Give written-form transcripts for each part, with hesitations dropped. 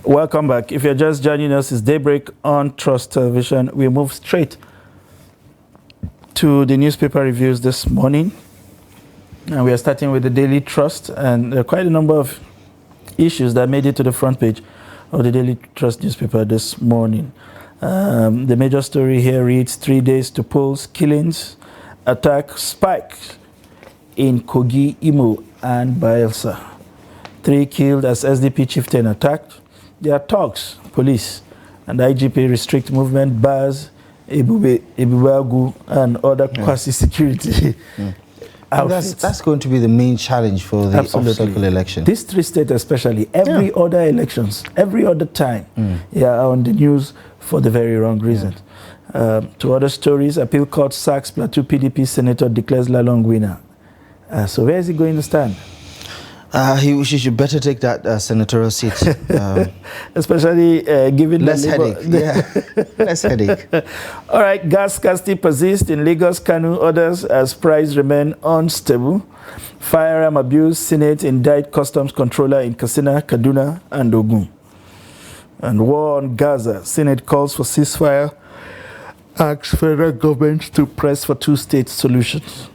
Welcome back. If you're just joining us, it's Daybreak on Trust Television. We move straight to the newspaper reviews this morning. And we are starting with the Daily Trust. And there are quite a number of issues that made it to the front page of the Daily Trust newspaper this morning. The major story here reads 3 days to polls, killings, attack spikes in Kogi, Imo, and Bayelsa. 3 killed as SDP chieftain attacked. There are talks, police, and IGP restrict movement, bars, Ebubagu, and other quasi-security outfits. That's going to be the main challenge for the off-cycle election. These 3 states especially, every other elections, every other time, are on the news for the very wrong reason. To other stories, appeal court sacks Plateau PDP senator, declares Lalong winner. So where is he going to stand? She should better take that senatorial seat. Especially given less headache. Less headache. All right, gas scarcity persists in Lagos, Kano, others as prices remain unstable. Firearm abuse, Senate indict customs controller in Katsina, Kaduna, and Ogun. And war on Gaza, Senate calls for ceasefire, asks federal government to press for 2-state solutions.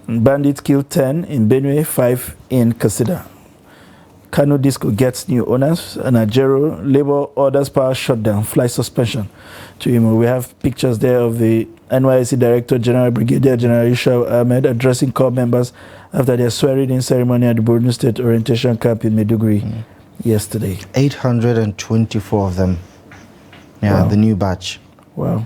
Bandits killed 10 in Benue, 5 in Katsina. Kano Disco gets new owners, and Ajero Labour orders power shutdown, flight suspension to Imo. We have pictures there of the NYSC Director General Brigadier General Ishao Ahmed addressing corps members after their swearing-in ceremony at the Borno State Orientation Camp in Maiduguri yesterday. 824 of them. Wow. The new batch. Wow.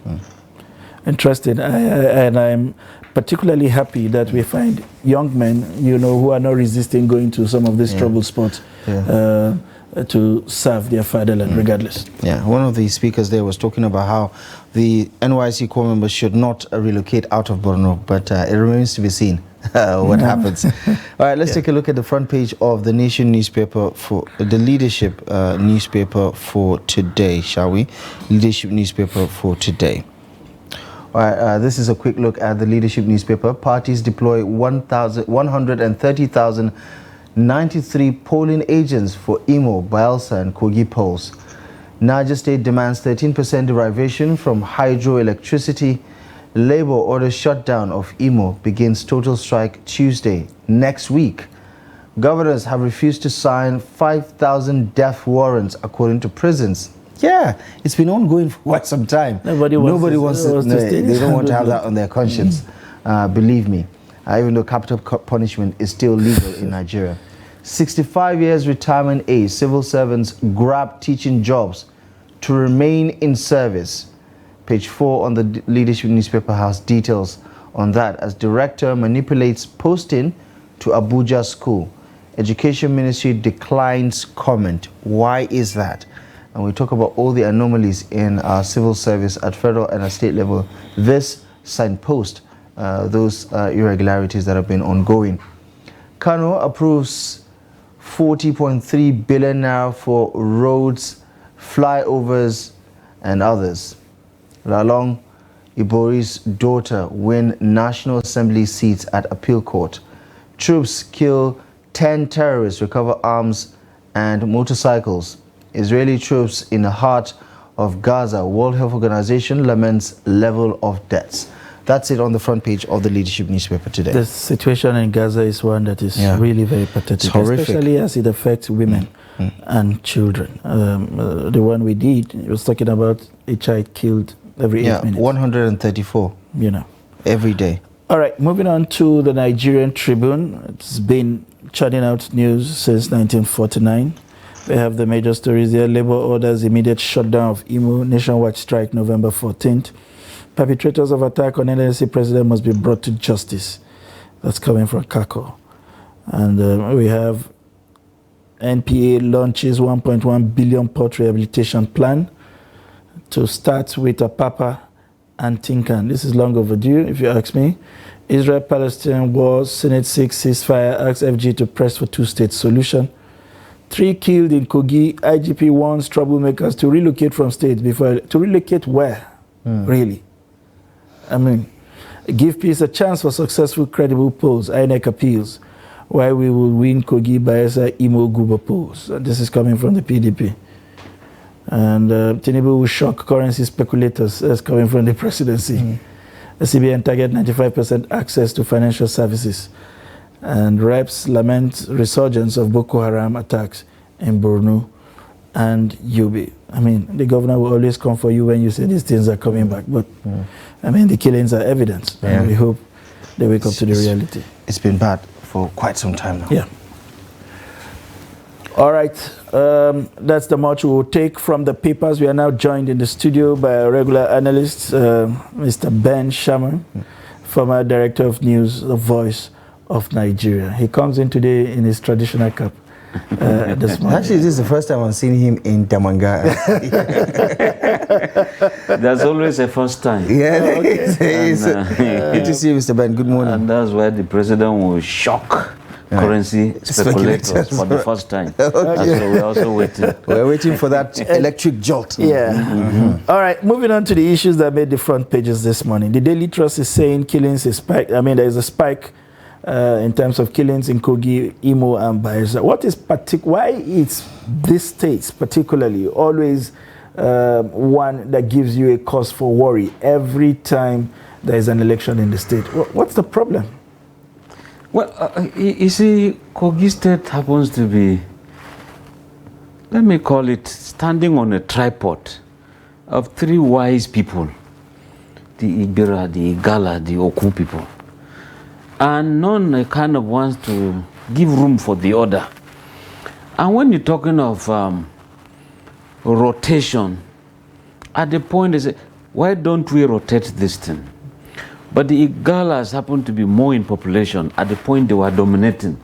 Interesting. And I'm particularly happy that we find young men, who are not resisting going to some of these trouble spots to serve their fatherland regardless. Yeah, one of the speakers there was talking about how the NYC corps members should not relocate out of Borno, but it remains to be seen what happens. All right, let's take a look at the front page of the Nation newspaper for the Leadership newspaper for today, shall we? Leadership newspaper for today. All right, this is a quick look at the Leadership newspaper. Parties deploy 130,093 polling agents for Imo, Bayelsa, and Kogi polls. Niger State demands 13% derivation from hydroelectricity. Labour orders shutdown of Imo, begins total strike Tuesday next week. Governors have refused to sign 5,000 death warrants according to prisons. Yeah, it's been ongoing for quite some time. Nobody wants to stay. They don't want to have that on their conscience. Believe me, even though capital punishment is still legal in Nigeria. 65 years retirement age, civil servants grab teaching jobs to remain in service. Page 4 on the Leadership newspaper has details on that as director manipulates posting to Abuja school. Education Ministry declines comment. Why is that? And we talk about all the anomalies in our civil service at federal and at state level. This signpost those irregularities that have been ongoing. Kano approves 40.3 billion naira for roads, flyovers, and others. Lalong Ibori's daughter win National Assembly seats at Appeal Court. Troops kill 10 terrorists, recover arms and motorcycles. Israeli troops in the heart of Gaza. World Health Organization laments level of deaths. That's it on the front page of the Leadership newspaper today. The situation in Gaza is one that is really very pathetic, especially as it affects women and children. The one we did, it was talking about a child killed every 8 minutes. 134. Every day. All right, moving on to the Nigerian Tribune. It's been churning out news since 1949. We have the major stories there. Labour orders immediate shutdown of Imo, nationwide strike November 14th. Perpetrators of attack on NLC president must be brought to justice. That's coming from Kako. And we have NPA launches 1.1 billion port rehabilitation plan to start with Apapa and Tinkan. This is long overdue, if you ask me. Israel-Palestinian war, Senate 6 ceasefire, asks FG to press for 2-state solution. 3 killed in Kogi. IGP warns troublemakers to relocate from states before. To relocate where? Really? I mean, give peace a chance for successful, credible polls. INEC appeals. Why we will win Kogi, Bayelsa, Imo, Guba polls. And this is coming from the PDP. And tinubu will shock currency speculators as coming from the presidency. The CBN target 95% access to financial services. And reps lament resurgence of Boko Haram attacks in Borno and Yobe. I mean, the governor will always come for you when you say these things are coming back. But, I mean, the killings are evidence. Yeah. And we hope they wake up to the reality. It's been bad for quite some time now. Yeah. All right. That's the much we will take from the papers. We are now joined in the studio by a regular analyst, Mr. Ben Sherman, former director of news, the Voice of Nigeria. He comes in today in his traditional cap. This morning. Actually, this is the first time I've seen him in Damanga. There's always a first time. Yeah, good to see you, Mr. Ben. Good morning. And that's why the president will shock currency speculators for the first time. So we're also waiting. We're waiting for that electric jolt. Yeah. All right, moving on to the issues that made the front pages this morning. The Daily Trust is saying killings is spike. I mean, there is a spike in terms of killings in Kogi, Imo, and Bayelsa. What is why is this states particularly always one that gives you a cause for worry every time there is an election in the state? What's the problem? Well, you see, Kogi State happens to be, let me call it, standing on a tripod of three wise people: the Ibira, the Igala, the Oku people. And none kind of wants to give room for the other. And when you're talking of rotation, at the point they say, why don't we rotate this thing? But the Igalas happen to be more in population at the point they were dominating.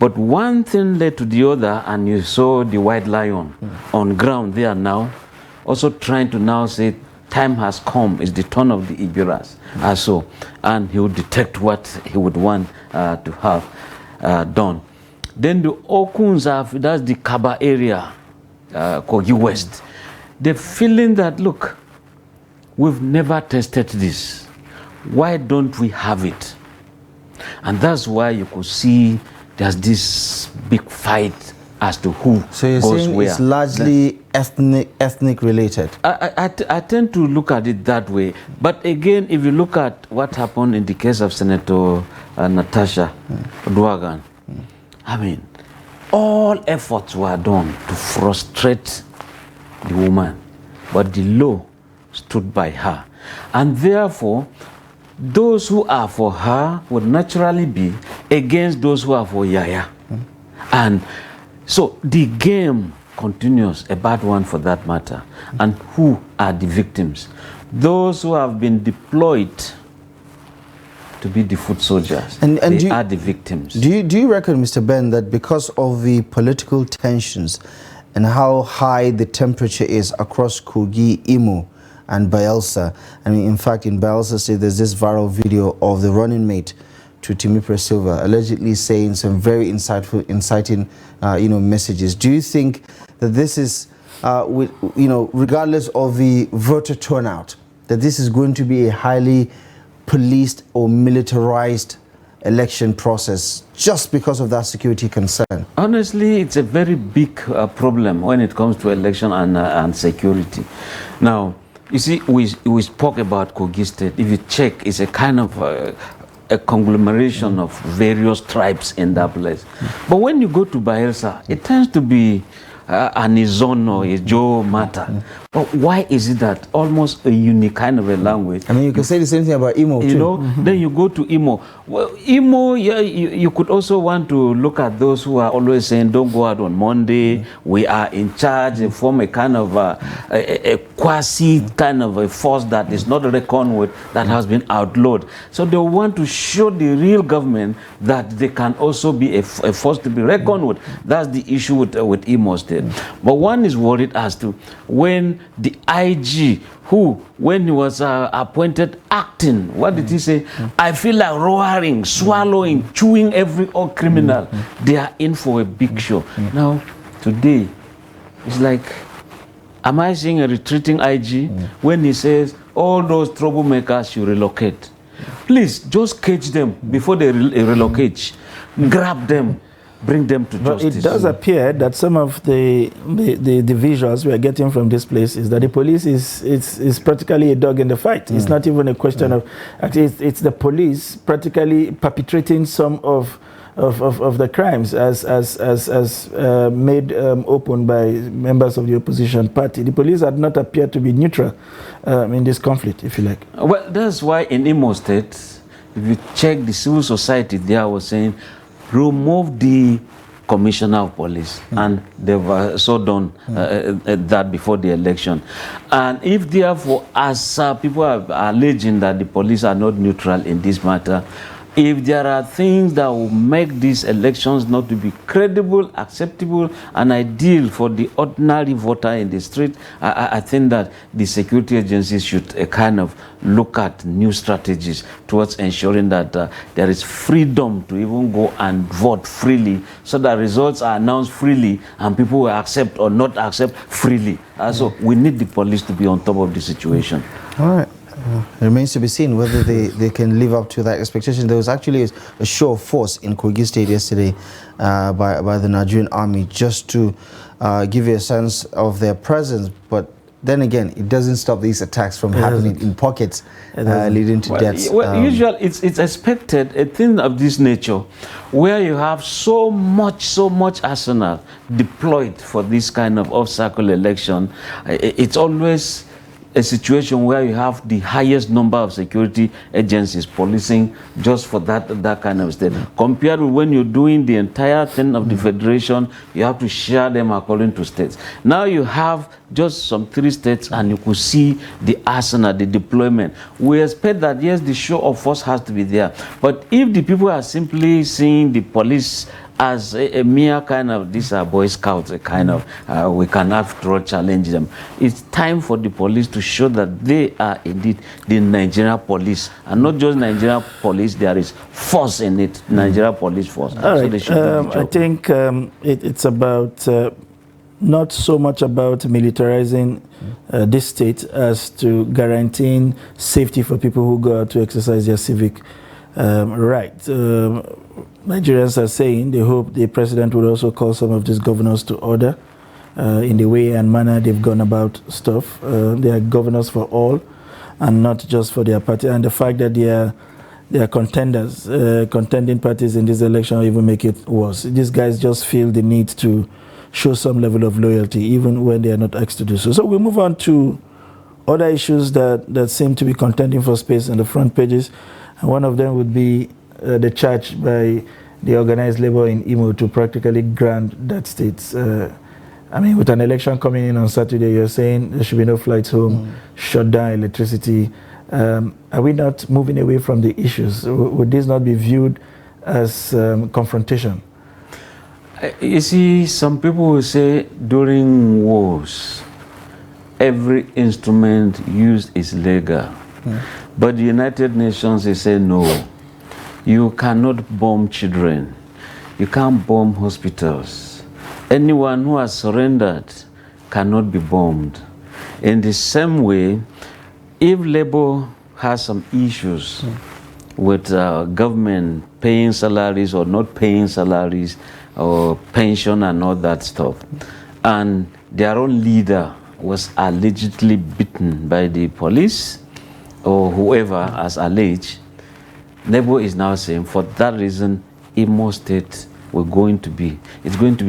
But one thing led to the other, and you saw the white lion on ground there now, also trying to now say, time has come, it's the turn of the Ibiras. And he would detect what he would want to have done. Then the Okuns have, that's the Kaba area, Kogi West. They're feeling that, look, we've never tested this. Why don't we have it? And that's why you could see there's this big fight as to who so you're goes saying where. It's largely ethnic related. I tend to look at it that way. But again, if you look at what happened in the case of Senator Natasha Duagan, I mean, all efforts were done to frustrate the woman, but the law stood by her. And therefore, those who are for her would naturally be against those who are for Yaya. And so the game continues, a bad one for that matter. And who are the victims? Those who have been deployed to be the foot soldiers. And they are the victims. Do you reckon, Mr. Ben, that because of the political tensions and how high the temperature is across Kogi, Imo, and Bayelsa, I mean, in fact, in Bayelsa State, there's this viral video of the running mate to Timipre Silva allegedly saying some very inciting, messages. Do you think that this is, regardless of the voter turnout, that this is going to be a highly policed or militarized election process just because of that security concern? Honestly, it's a very big problem when it comes to election and security. Now, you see, we spoke about Kogi State. If you check, it's a kind of a conglomeration of various tribes in that place. But when you go to Bayelsa, it tends to be an Izon or a Joe matter. But why is it that almost a unique kind of a language? I mean, you can say the same thing about Imo too. You know, then you go to Imo. Well, Imo, yeah, you could also want to look at those who are always saying, don't go out on Monday, we are in charge, and form a kind of a quasi kind of a force that is not reckoned with, that has been outlawed. So they want to show the real government that they can also be a force to be reckoned with. That's the issue with Imo State. But one is worried as to when the IG, who, when he was appointed acting, what did he say? I feel like roaring, swallowing, chewing every criminal. They are in for a big show. Now, today, it's like, am I seeing a retreating IG when he says all those troublemakers should relocate? Please, just catch them before they relocate. Grab them. bring them to But justice. it does appear that some of the visuals we are getting from this place is that the police is practically a dog in the fight. It's not even a question of, actually, it's the police practically perpetrating some of the crimes as made open by members of the opposition party. The police had not appeared to be neutral in this conflict, if you like. Well, that's why in Imo State, if you check the civil society there was saying, remove the commissioner of police, and they've so done that before the election. And if therefore, as people are alleging that the police are not neutral in this matter, if there are things that will make these elections not to be credible, acceptable, and ideal for the ordinary voter in the street, I think that the security agencies should kind of look at new strategies towards ensuring that there is freedom to even go and vote freely, so that results are announced freely and people will accept or not accept freely. So we need the police to be on top of the situation. All right. It remains to be seen whether they can live up to that expectation. There was actually a show of force in Kogi State yesterday by the Nigerian army, just to give you a sense of their presence. But then again, it doesn't stop these attacks from happening in pockets, leading to deaths. Well, usually it's expected, a thing of this nature, where you have so much arsenal deployed for this kind of off-cycle election. It's always a situation where you have the highest number of security agencies policing just for that kind of state. Compared with when you're doing the entire thing of the federation, you have to share them according to states. Now you have just some 3 states and you could see the arsenal, the deployment. We expect that, yes, the show of force has to be there. But if the people are simply seeing the police as a mere kind of, these are Boy Scouts, a kind of, we can after all challenge them. It's time for the police to show that they are indeed the Nigerian police, and not just Nigerian police, there is force in it, Nigerian police force. All right. So they should do the job. I think it's about, not so much about militarizing this state as to guaranteeing safety for people who go out to exercise their civic right. Nigerians are saying they hope the president would also call some of these governors to order in the way and manner they've gone about stuff. They are governors for all and not just for their party. And the fact that they are contenders, contending parties in this election even make it worse. These guys just feel the need to show some level of loyalty even when they are not asked to do so. So we move on to other issues that seem to be contending for space on the front pages. And one of them would be the charge by the organized labor in Imo to practically grant that state. I mean, with an election coming in on Saturday, you're saying there should be no flights home, shut down electricity. Are we not moving away from the issues? Would this not be viewed as confrontation? You see, some people will say during wars, every instrument used is legal. But the United Nations, they say no. You cannot bomb children. You can't bomb hospitals. Anyone who has surrendered cannot be bombed. In the same way, if labor has some issues with government paying salaries or not paying salaries or pension and all that stuff, and their own leader was allegedly beaten by the police or whoever has alleged, Nebo is now saying for that reason, Imo State it's going to be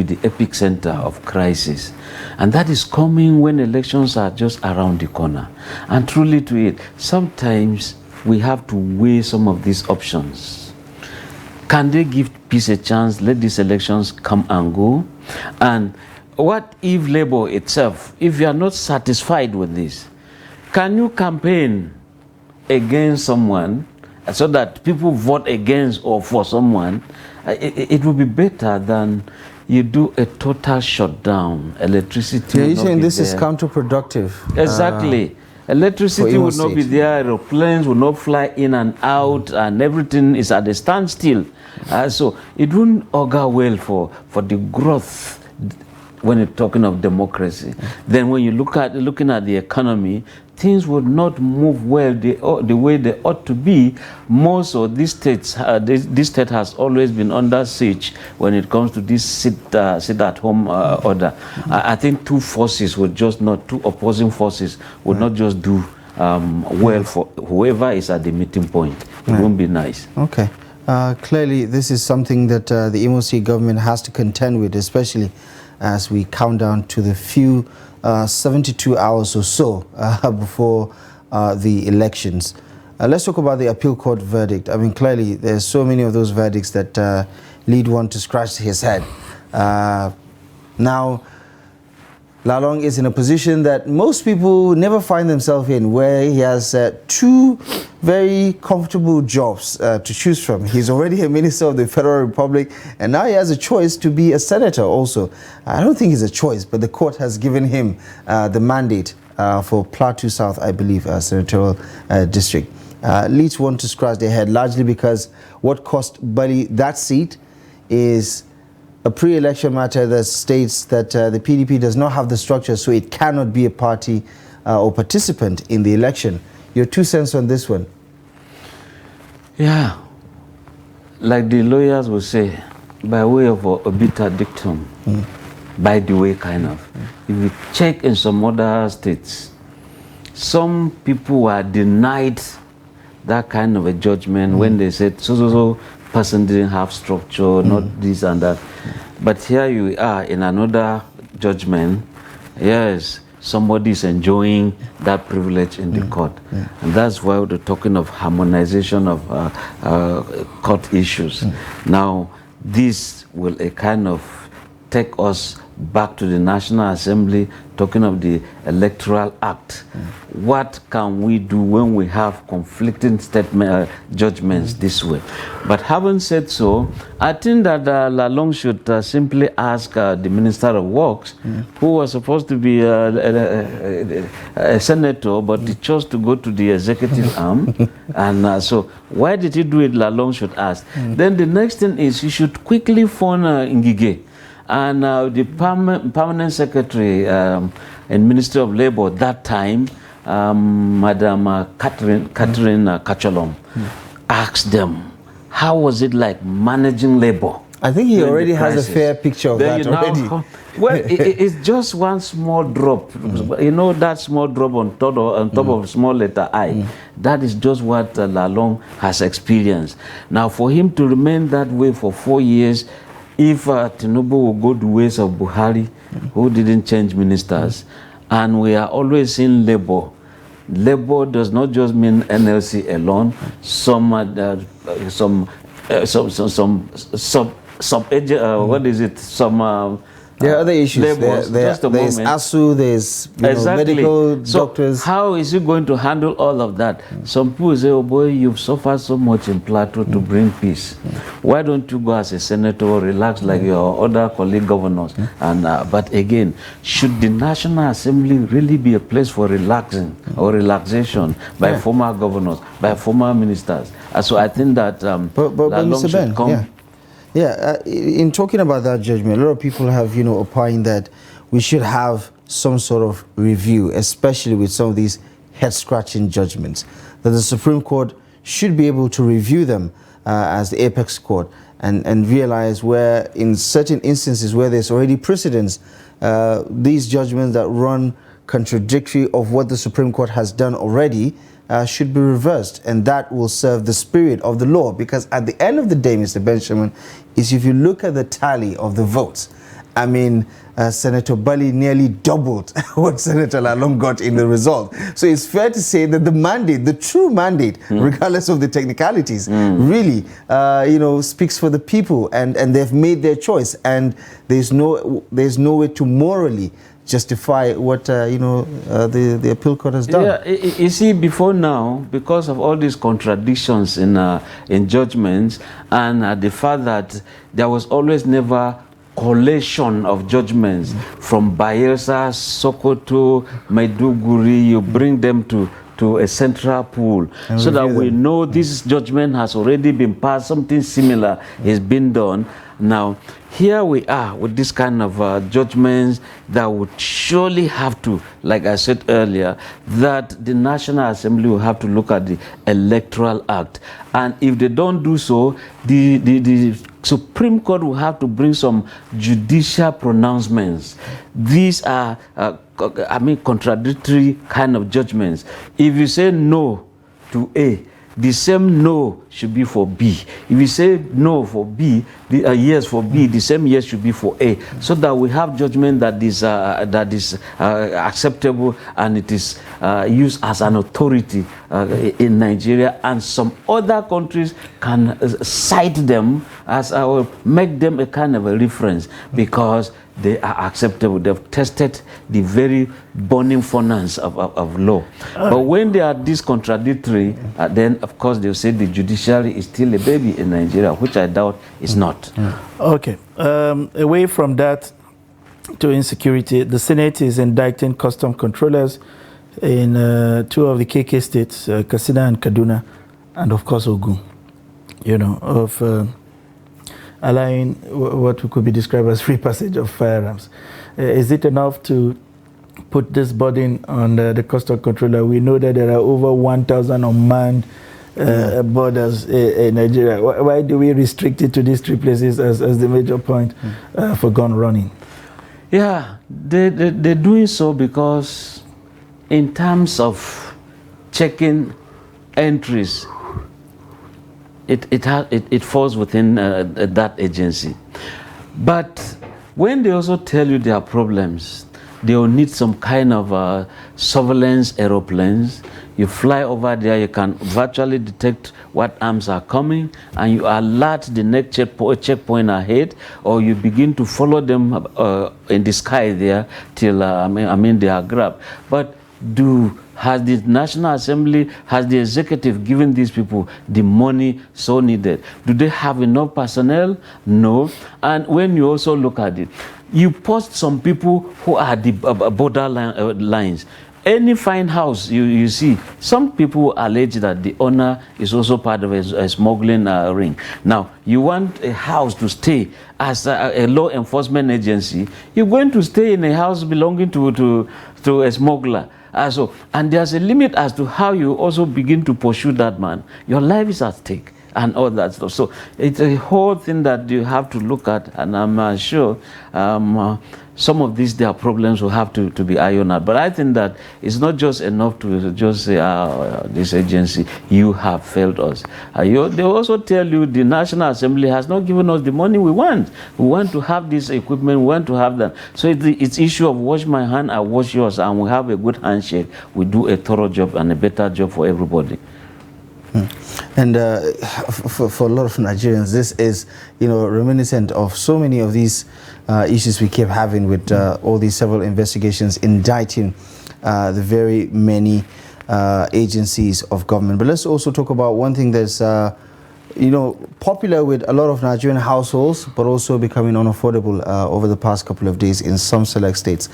the epicenter of crisis. And that is coming when elections are just around the corner. And truly to it, sometimes we have to weigh some of these options. Can they give peace a chance? Let these elections come and go. And what if Labour itself, if you are not satisfied with this, can you campaign against someone so that people vote against or for someone? It would be better than you do a total shutdown. Electricity. Yeah, you're saying this there. is counterproductive. Exactly. Electricity would not be there, aeroplanes would not fly in and out, and everything is at a standstill. So it wouldn't augur well for the growth when you're talking of democracy. Then when you looking at the economy, things would not move well the way they ought to be. Most of these states, this state has always been under siege when it comes to this sit-at-home order. I think two opposing forces would not just do well for whoever is at the meeting point. It won't be nice. Okay. Clearly, this is something that the Imo State government has to contend with, especially as we count down to the few 72 hours or so before the elections. Let's talk about the appeal court verdict. I mean, clearly, there's so many of those verdicts that lead one to scratch his head. Now, Lalong is in a position that most people never find themselves in, where he has two very comfortable jobs to choose from. He's already a minister of the Federal Republic, and now he has a choice to be a senator also. I don't think it's a choice, but the court has given him the mandate for Plateau South, I believe, senatorial district. Leads one to scratch their head, largely because what cost Bali that seat is a pre-election matter that states that the PDP does not have the structure, so it cannot be a party or participant in the election. Your 2 cents on this one? Yeah, like the lawyers will say, by way of a bitter dictum, by the way, kind of. If you check in some other states, some people were denied that kind of a judgment when they said so person didn't have structure, not this and that. But here you are in another judgment. Yes, somebody is enjoying that privilege in the court. And that's why we're talking of harmonization of court issues. Now, this will a kind of take us back to the National Assembly, talking of the Electoral Act. What can we do when we have conflicting judgments this way? But having said so, I think that Lalong should simply ask the Minister of Works, who was supposed to be a senator, but he chose to go to the executive arm. And so why did he do it? Lalong should ask. Then the next thing is he should quickly phone Ngige. And the permanent secretary and Ministry of Labor that time, Madam Catherine Kacholom, asked them, how was it like managing labor? I think he already has a fair picture of that already. Well, it's just one small drop. You know that small drop on top of small letter I. That is just what Lalong has experienced. Now, for him to remain that way for 4 years, if Tinubu will go the ways of Buhari, who didn't change ministers, and we are always in labor. Labor does not just mean NLC alone. There are other issues. Labors, there's ASU, there's medical doctors. How is he going to handle all of that? Some people say, oh boy, you've suffered so much in Plateau to bring peace. Why don't you go as a senator, relax like your other colleague governors? And but again, should the National Assembly really be a place for relaxing or relaxation by former governors, by former ministers? So I think that but Mr. Ben, come. In talking about that judgment, a lot of people have, opined that we should have some sort of review, especially with some of these head-scratching judgments, that the Supreme Court should be able to review them as the apex court and realize where, in certain instances where there's already precedence, these judgments that run contradictory of what the Supreme Court has done already should be reversed, and that will serve the spirit of the law. Because at the end of the day, Mr. Benjamin, is if you look at the tally of the votes, I mean, Senator Bali nearly doubled what Senator Lalong got in the result. So it's fair to say that the mandate, the true mandate, regardless of the technicalities, really, speaks for the people, and they've made their choice, and there's no way to morally justify what the appeal court has done. Yeah, you see, before now, because of all these contradictions in judgments, and the fact that there was always never collation of judgments from Bayelsa, Sokoto, Maiduguri, you bring them to a central pool, so that we know this judgment has already been passed, something similar is being done, Now, here we are with this kind of judgments that would surely have to, like I said earlier, that the National Assembly will have to look at the Electoral Act. And if they don't do so, the Supreme Court will have to bring some judicial pronouncements. These are, contradictory kind of judgments. If you say no to A, the same no should be for B. If you say no for B, yes for B, the same yes should be for A, so that we have judgment that is acceptable and it is used as an authority in Nigeria, and some other countries can cite them as make them a kind of a reference because they are acceptable. They've tested the very burning furnace of law. But when they are this contradictory, then of course they'll say the judiciary is still a baby in Nigeria, which I doubt is not. Okay. Away from that to insecurity, the Senate is indicting custom controllers in two of the KK states, Katsina and Kaduna, and of course Ogun, of allowing what could be described as free passage of firearms. Is it enough to put this burden on the custom controller? We know that there are over 1,000 unmanned borders in Nigeria. Why do we restrict it to these three places as the major point for gun running? Yeah, they're doing so because in terms of checking entries, it falls within that agency. But when they also tell you there are problems, they will need some kind of surveillance aeroplanes. You fly over there, you can virtually detect what arms are coming, and you alert the next checkpoint ahead, or you begin to follow them in the sky there till they are grabbed. But has the National Assembly, has the executive given these people the money so needed? Do they have enough personnel? No. And when you also look at it, you post some people who are the border lines. Any fine house you see, some people allege that the owner is also part of a smuggling ring. Now, you want a house to stay as a law enforcement agency, you're going to stay in a house belonging to a smuggler. And there's a limit as to how you also begin to pursue that man. Your life is at stake and all that stuff. So it's a whole thing that you have to look at, and I'm sure some of these their problems will have to be ironed out. But I think that it's not just enough to just say, this agency, you have failed us. They also tell you the National Assembly has not given us the money we want. We want to have this equipment, we want to have that. So it's issue of wash my hand, I wash yours, and we have a good handshake. We do a thorough job and a better job for everybody. And for a lot of Nigerians, this is, reminiscent of so many of these issues we keep having with all these several investigations indicting the very many agencies of government. But let's also talk about one thing that's, popular with a lot of Nigerian households, but also becoming unaffordable over the past couple of days in some select states.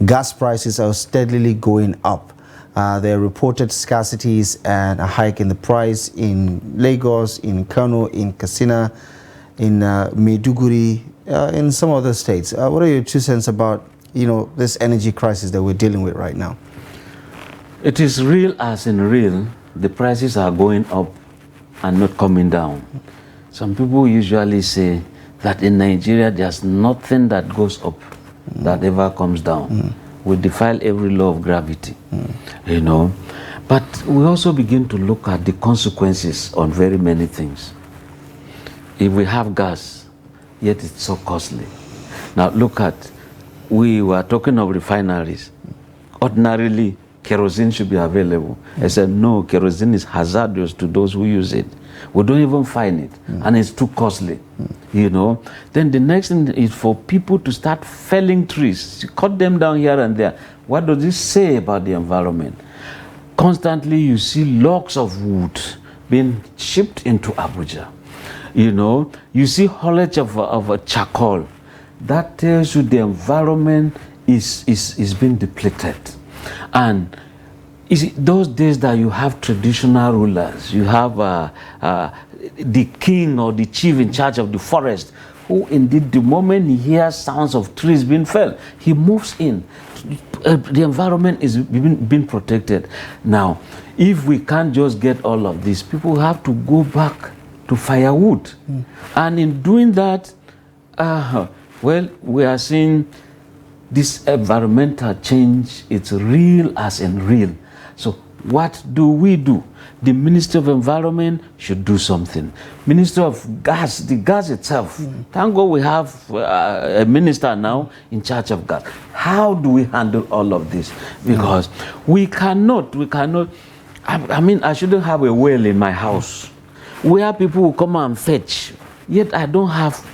Gas prices are steadily going up. There are reported scarcities and a hike in the price in Lagos, in Kano, in Katsina, in Maiduguri, in some other states. What are your 2 cents about, this energy crisis that we're dealing with right now? It is real as in real. The prices are going up and not coming down. Some people usually say that in Nigeria there's nothing that goes up that ever comes down. We defy every law of gravity, But we also begin to look at the consequences on very many things. If we have gas, yet it's so costly. Now look at, we were talking of refineries. Ordinarily, kerosene should be available. I said, no, kerosene is hazardous to those who use it. We don't even find it, and it's too costly, Then the next thing is for people to start felling trees, cut them down here and there. What does this say about the environment? Constantly you see logs of wood being shipped into Abuja. You see haulage of charcoal. That tells you the environment is being depleted. And is it those days that you have traditional rulers, you have the king or the chief in charge of the forest who indeed, the moment he hears sounds of trees being felled, he moves in. The environment is being protected. Now, if we can't just get all of this, people have to go back to firewood. And in doing that, well, we are seeing this environmental change. It's real as in real. So what do? The Ministry of Environment should do something. Ministry of Gas, the gas itself. Thank God we have a minister now in charge of gas. How do we handle all of this? Because we cannot, I mean, I shouldn't have a well in my house where people will come and fetch, yet I don't have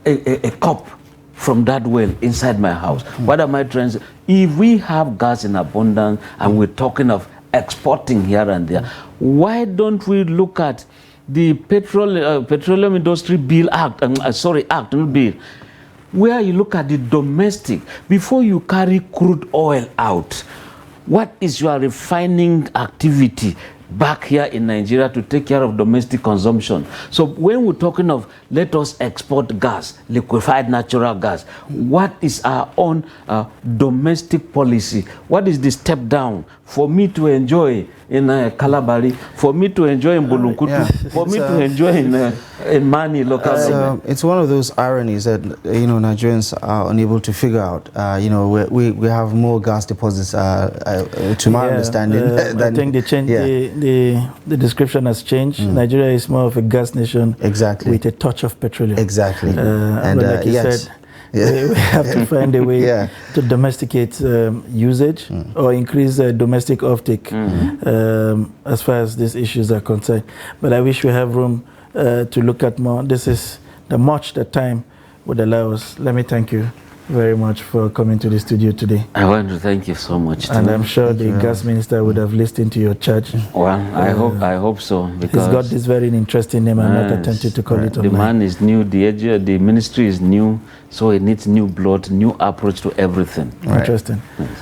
a cup from that well inside my house. What am I trying to say? If we have gas in abundance and we're talking of exporting here and there, why don't we look at the Petroleum Industry Bill Act, Act, not bill, where you look at the domestic, before you carry crude oil out, what is your refining activity back here in Nigeria to take care of domestic consumption? So when we're talking of let us export gas, liquefied natural gas, what is our own domestic policy? What is the step down for me to enjoy in Kalabari, for me to enjoy in Bulunkutu, for me to enjoy in Mani local government? It's one of those ironies that Nigerians are unable to figure out. We have more gas deposits, to my understanding. I think they changed the description has changed. Nigeria is more of a gas nation, exactly, with a touch of petroleum. Exactly, and like you said, we have to find a way to domesticate usage or increase domestic offtake as far as these issues are concerned. But I wish we have room to look at more. This is the much that time would allow us. Let me thank you very much for coming to the studio today. I want to thank you so much too. And I'm sure the gas minister would have listened to your charge. Well, I hope so, because he's got this very interesting name. I'm not attempting to call it online. The man is new, the ministry is new, so it needs new blood, new approach to everything. Interesting.